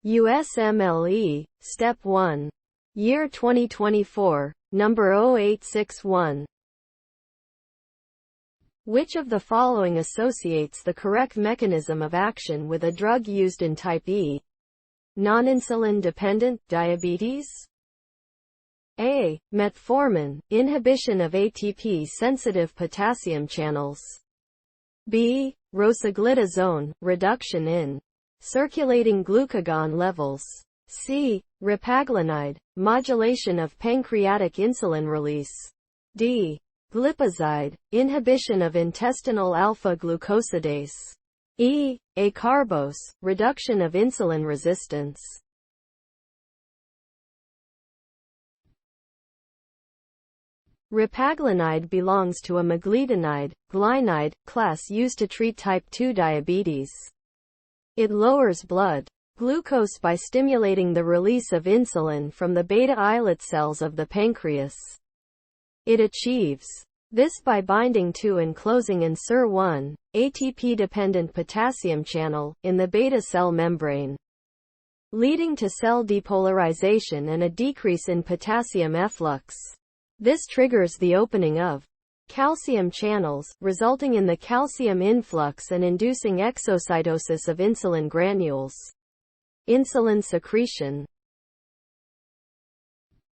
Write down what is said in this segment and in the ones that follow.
USMLE, Step 1. Year 2024, number 0861. Which of the following associates the correct mechanism of action with a drug used in type E? Non-insulin-dependent diabetes? A. Metformin, inhibition of ATP-sensitive potassium channels. B. Rosiglitazone, reduction in circulating glucagon levels. C. Repaglinide, modulation of pancreatic insulin release. D. Glipizide, inhibition of intestinal alphaglucosidase. E. Acarbose, reduction of insulin resistance. Repaglinide belongs to a glipizide, glipizide, class used to treat type 2 diabetes. It lowers blood glucose by stimulating the release of insulin from the beta islet cells of the pancreas. It achieves this by binding to and closing an SIR1, ATP-dependent potassium channel, in the beta cell membrane, leading to cell depolarization and a decrease in potassium efflux. This triggers the opening of calcium channels, resulting in the calcium influx and inducing exocytosis of insulin granules. Insulin secretion.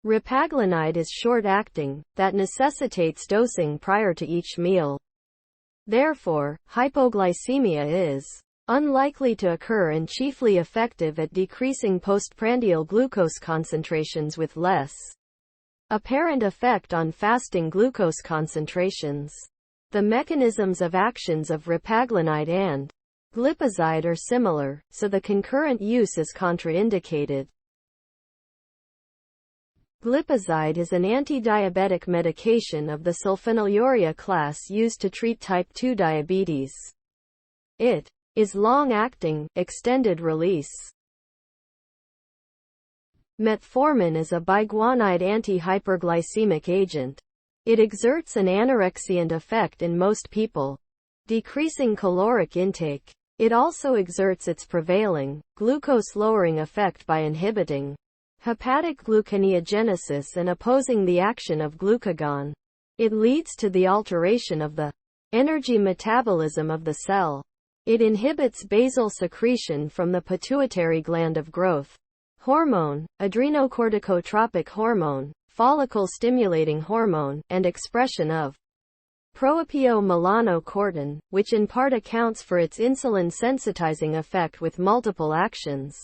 Repaglinide is short-acting, that necessitates dosing prior to each meal. Therefore, hypoglycemia is unlikely to occur and chiefly effective at decreasing postprandial glucose concentrations with less apparent effect on fasting glucose concentrations. The mechanisms of actions of repaglinide and glipizide are similar, so the concurrent use is contraindicated. Glipizide is an anti-diabetic medication of the sulfonylurea class used to treat type 2 diabetes. It is long-acting, extended-release. Metformin is a biguanide anti-hyperglycemic agent. It exerts an anorexiant effect in most people, decreasing caloric intake. It also exerts its prevailing, glucose-lowering effect by inhibiting hepatic gluconeogenesis and opposing the action of glucagon. It leads to the alteration of the energy metabolism of the cell. It inhibits basal secretion from the pituitary gland of growth hormone, adrenocorticotropic hormone, follicle-stimulating hormone, and expression of proopiomelanocortin, which in part accounts for its insulin-sensitizing effect with multiple actions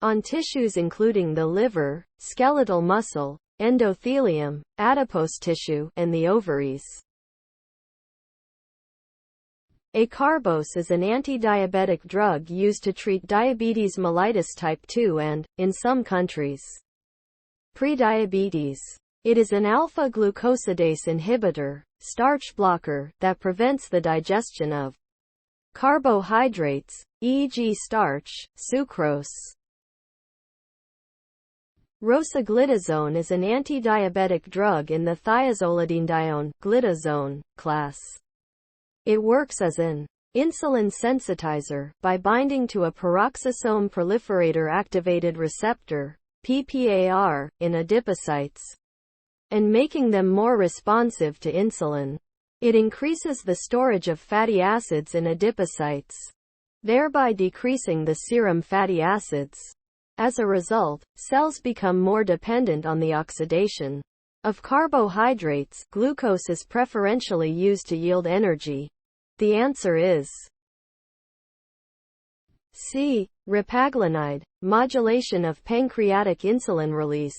on tissues including the liver, skeletal muscle, endothelium, adipose tissue, and the ovaries. Acarbose is an anti-diabetic drug used to treat diabetes mellitus type 2 and, in some countries, prediabetes. It is an alpha-glucosidase inhibitor, starch blocker, that prevents the digestion of carbohydrates, e.g. starch, sucrose. Rosiglitazone is an anti-diabetic drug in the thiazolidinedione, glitazone, class. It works as an insulin sensitizer by binding to a peroxisome proliferator activated receptor, PPAR, in adipocytes, and making them more responsive to insulin. It increases the storage of fatty acids in adipocytes, thereby decreasing the serum fatty acids. As a result, cells become more dependent on the oxidation of carbohydrates. Glucose is preferentially used to yield energy. The answer is C. Repaglinide, modulation of pancreatic insulin release.